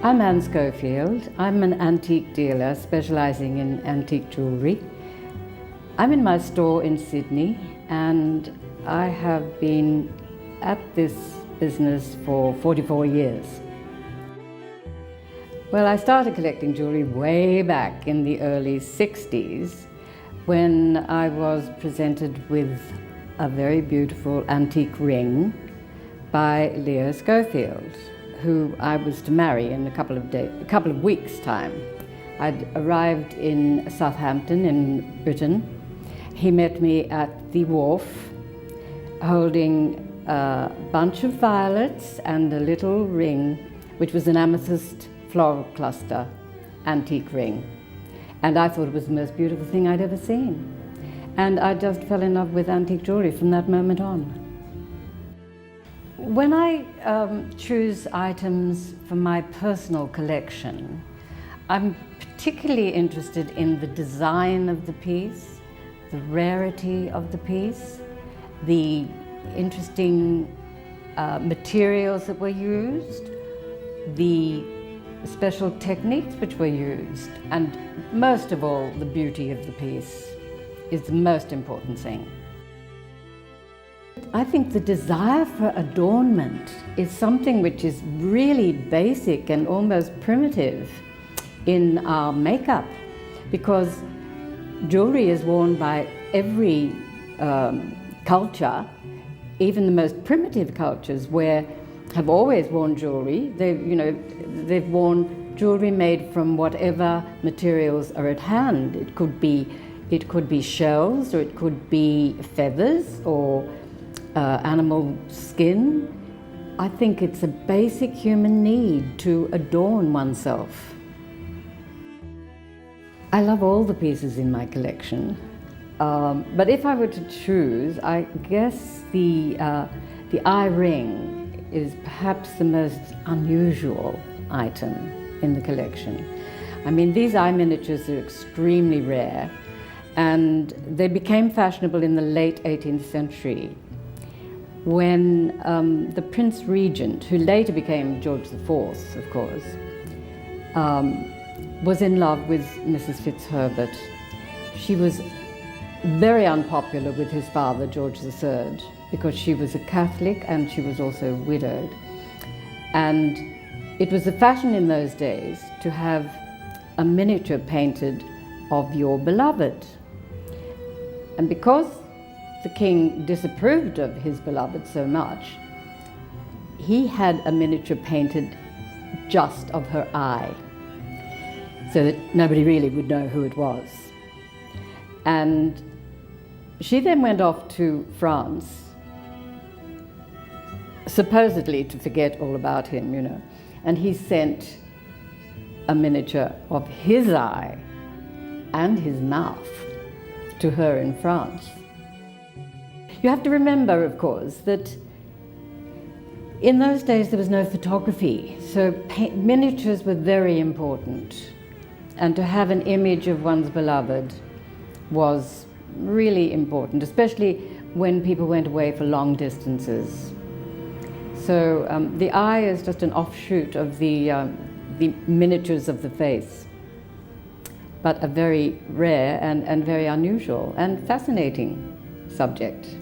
I'm Anne Schofield. I'm an antique dealer specialising in antique jewellery. I'm in my store in Sydney and I have been at this business for 44 years. Well, I started collecting jewellery way back in the early 60s when I was presented with a very beautiful antique ring by Leo Schofield, who I was to marry in a couple of weeks' time. I'd arrived in Southampton in Britain. He met me at the wharf holding a bunch of violets and a little ring, which was an amethyst floral cluster antique ring. And I thought it was the most beautiful thing I'd ever seen. And I just fell in love with antique jewellery from that moment on. When I choose items for my personal collection, I'm particularly interested in the design of the piece, the rarity of the piece, the interesting materials that were used, the special techniques which were used, and most of all, the beauty of the piece is the most important thing. I think the desire for adornment is something which is really basic and almost primitive in our makeup, because jewelry is worn by every culture, even the most primitive cultures have always worn jewelry. They've worn jewelry made from whatever materials are at hand. It could be shells, or it could be feathers, or animal skin. I think it's a basic human need to adorn oneself. I love all the pieces in my collection, but if I were to choose, I guess the eye ring is perhaps the most unusual item in the collection. I mean, these eye miniatures are extremely rare, and they became fashionable in the late 18th century when the Prince Regent, who later became George IV, of course, was in love with Mrs. Fitzherbert. She was very unpopular with his father, George III, because she was a Catholic and she was also widowed. And it was the fashion in those days to have a miniature painted of your beloved. And because the king disapproved of his beloved so much, he had a miniature painted just of her eye, so that nobody really would know who it was. And she then went off to France, supposedly to forget all about him, and he sent a miniature of his eye and his mouth to her in France. You have to remember, of course, that in those days there was no photography, so miniatures were very important, and to have an image of one's beloved was really important, especially when people went away for long distances. So the eye is just an offshoot of the miniatures of the face, but a very rare and very unusual and fascinating subject.